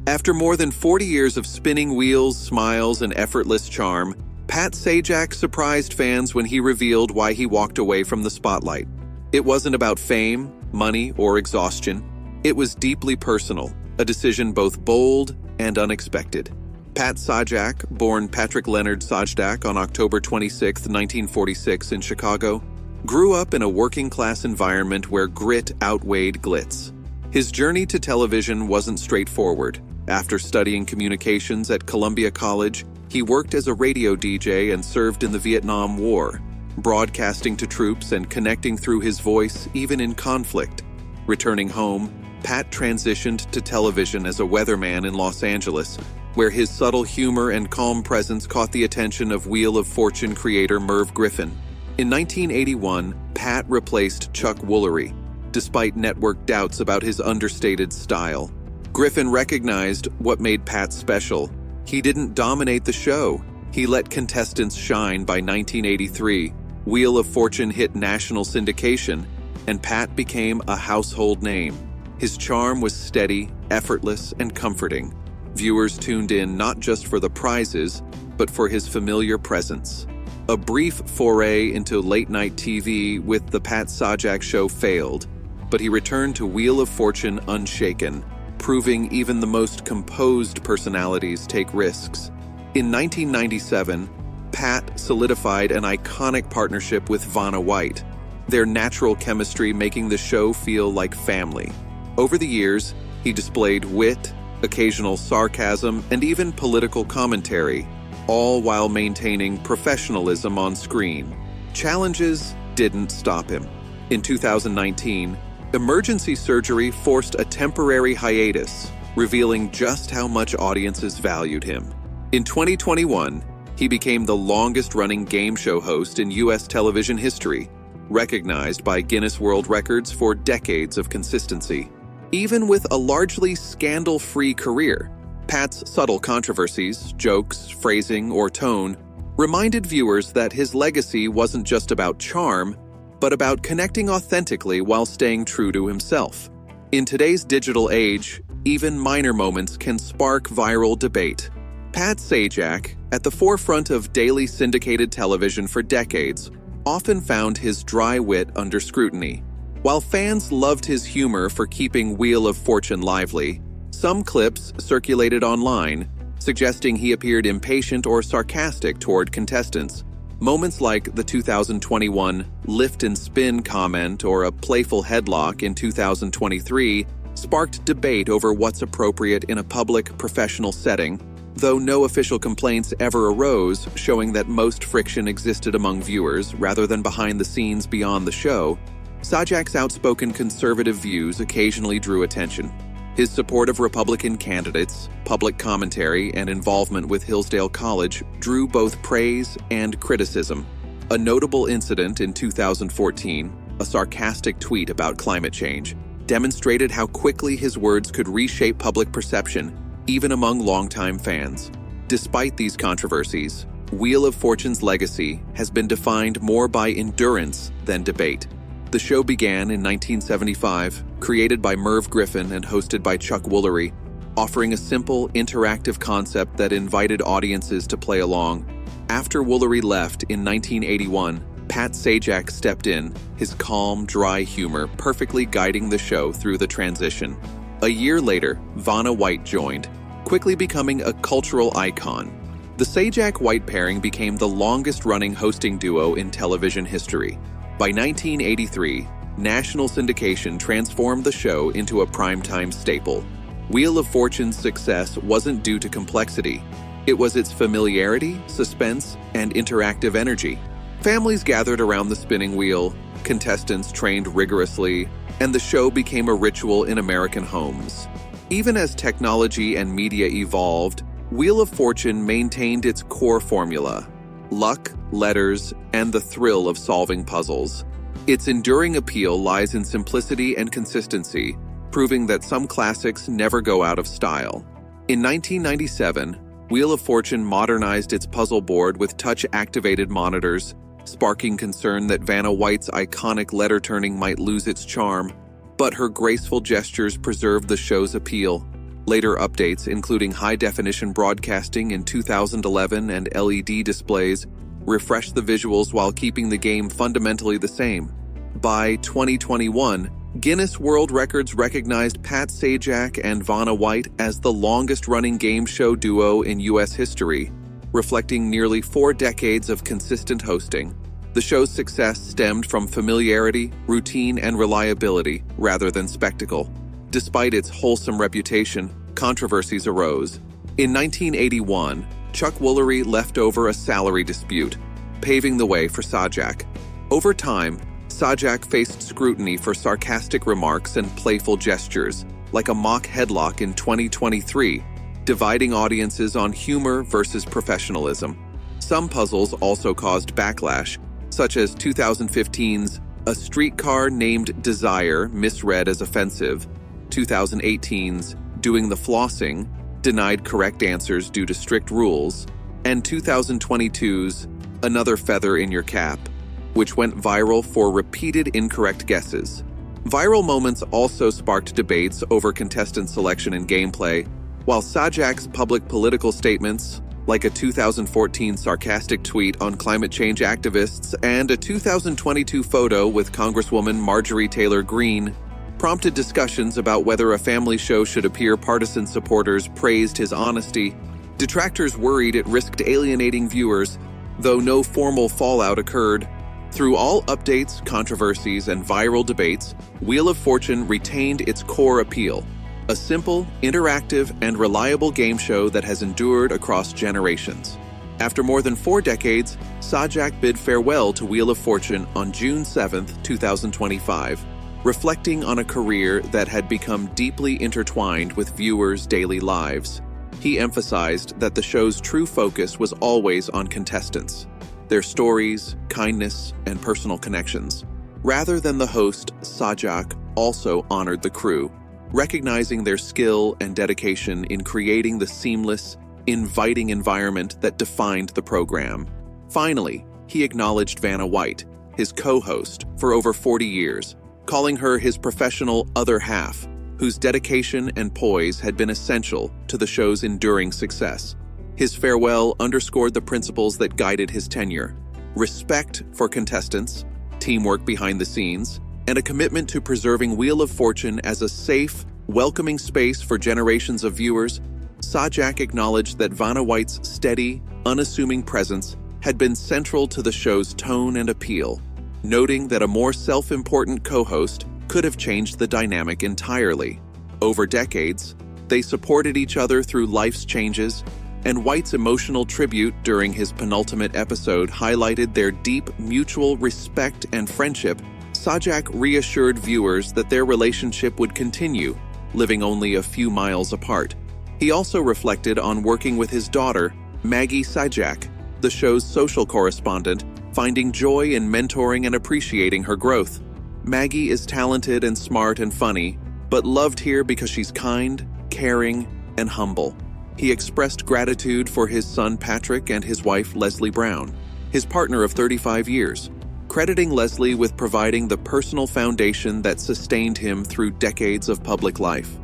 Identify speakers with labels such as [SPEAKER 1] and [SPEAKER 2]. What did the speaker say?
[SPEAKER 1] After more than 40 years of spinning wheels, smiles, and effortless charm, Pat Sajak surprised fans when he revealed why he walked away from the spotlight. It wasn't about fame, money, or exhaustion. It was deeply personal, a decision both bold and unexpected. Pat Sajak, born Patrick Leonard Sajak on October 26, 1946 in Chicago, grew up in a working-class environment where grit outweighed glitz. His journey to television wasn't straightforward. After studying communications at Columbia College, he worked as a radio DJ and served in the Vietnam War, broadcasting to troops and connecting through his voice even in conflict. Returning home, Pat transitioned to television as a weatherman in Los Angeles, where his subtle humor and calm presence caught the attention of Wheel of Fortune creator Merv Griffin. In 1981, Pat replaced Chuck Woolery, despite network doubts about his understated style. Griffin recognized what made Pat special. He didn't dominate the show. He let contestants shine. By 1983, Wheel of Fortune hit national syndication, and Pat became a household name. His charm was steady, effortless, and comforting. Viewers tuned in not just for the prizes, but for his familiar presence. A brief foray into late-night TV with The Pat Sajak Show failed, but he returned to Wheel of Fortune unshaken, proving even the most composed personalities take risks. In 1997, Pat solidified an iconic partnership with Vanna White, their natural chemistry making the show feel like family. Over the years, he displayed wit, occasional sarcasm, and even political commentary, all while maintaining professionalism on screen. Challenges didn't stop him. In 2019, emergency surgery forced a temporary hiatus, revealing just how much audiences valued him. In 2021, he became the longest-running game show host in U.S. television history, recognized by Guinness World Records for decades of consistency. Even with a largely scandal-free career, Pat's subtle controversies, jokes, phrasing, or tone reminded viewers that his legacy wasn't just about charm, but about connecting authentically while staying true to himself. In today's digital age, even minor moments can spark viral debate. Pat Sajak, at the forefront of daily syndicated television for decades, often found his dry wit under scrutiny. While fans loved his humor for keeping Wheel of Fortune lively, some clips circulated online, suggesting he appeared impatient or sarcastic toward contestants. Moments like the 2021 lift and spin comment or a playful headlock in 2023 sparked debate over what's appropriate in a public, professional setting, though no official complaints ever arose, showing that most friction existed among viewers rather than behind the scenes beyond the show. Sajak's outspoken conservative views occasionally drew attention. His support of Republican candidates, public commentary, and involvement with Hillsdale College drew both praise and criticism. A notable incident in 2014, a sarcastic tweet about climate change, demonstrated how quickly his words could reshape public perception, even among longtime fans. Despite these controversies, Wheel of Fortune's legacy has been defined more by endurance than debate. The show began in 1975, created by Merv Griffin and hosted by Chuck Woolery, offering a simple, interactive concept that invited audiences to play along. After Woolery left in 1981, Pat Sajak stepped in, his calm, dry humor perfectly guiding the show through the transition. A year later, Vanna White joined, quickly becoming a cultural icon. The Sajak-White pairing became the longest-running hosting duo in television history. By 1983, national syndication transformed the show into a primetime staple. Wheel of Fortune's success wasn't due to complexity. It was its familiarity, suspense, and interactive energy. Families gathered around the spinning wheel, contestants trained rigorously, and the show became a ritual in American homes. Even as technology and media evolved, Wheel of Fortune maintained its core formula: luck, letters, and the thrill of solving puzzles. Its enduring appeal lies in simplicity and consistency, proving that some classics never go out of style. In 1997, Wheel of Fortune modernized its puzzle board with touch-activated monitors, sparking concern that Vanna White's iconic letter-turning might lose its charm, but her graceful gestures preserved the show's appeal. Later updates, including high-definition broadcasting in 2011 and LED displays, refreshed the visuals while keeping the game fundamentally the same. By 2021, Guinness World Records recognized Pat Sajak and Vanna White as the longest-running game show duo in U.S. history, reflecting nearly 4 decades of consistent hosting. The show's success stemmed from familiarity, routine, and reliability, rather than spectacle. Despite its wholesome reputation, controversies arose. In 1981, Chuck Woolery left over a salary dispute, paving the way for Sajak. Over time, Sajak faced scrutiny for sarcastic remarks and playful gestures, like a mock headlock in 2023, dividing audiences on humor versus professionalism. Some puzzles also caused backlash, such as 2015's A Streetcar Named Desire misread as offensive, 2018's Doing the Flossing denied correct answers due to strict rules, and 2022's Another Feather in Your Cap, which went viral for repeated incorrect guesses. Viral moments also sparked debates over contestant selection and gameplay, while Sajak's public political statements, like a 2014 sarcastic tweet on climate change activists and a 2022 photo with Congresswoman Marjorie Taylor Greene, prompted discussions about whether a family show should appear. Partisan supporters praised his honesty. Detractors worried it risked alienating viewers, though no formal fallout occurred. Through all updates, controversies, and viral debates, Wheel of Fortune retained its core appeal: a simple, interactive, and reliable game show that has endured across generations. After more than 4 decades, Sajak bid farewell to Wheel of Fortune on June 7, 2025, reflecting on a career that had become deeply intertwined with viewers' daily lives. He emphasized that the show's true focus was always on contestants, their stories, kindness, and personal connections. Rather than the host, Sajak also honored the crew, recognizing their skill and dedication in creating the seamless, inviting environment that defined the program. Finally, he acknowledged Vanna White, his co-host for over 40 years, calling her his professional other half, whose dedication and poise had been essential to the show's enduring success. His farewell underscored the principles that guided his tenure: respect for contestants, teamwork behind the scenes, and a commitment to preserving Wheel of Fortune as a safe, welcoming space for generations of viewers. Sajak acknowledged that Vanna White's steady, unassuming presence had been central to the show's tone and appeal, noting that a more self-important co-host could have changed the dynamic entirely. Over decades, they supported each other through life's changes, and White's emotional tribute during his penultimate episode highlighted their deep mutual respect and friendship. Sajak reassured viewers that their relationship would continue, living only a few miles apart. He also reflected on working with his daughter, Maggie Sajak, the show's social correspondent, finding joy in mentoring and appreciating her growth. Maggie is talented and smart and funny, but loved here because she's kind, caring, and humble. He expressed gratitude for his son Patrick and his wife Leslie Brown, his partner of 35 years, crediting Leslie with providing the personal foundation that sustained him through decades of public life.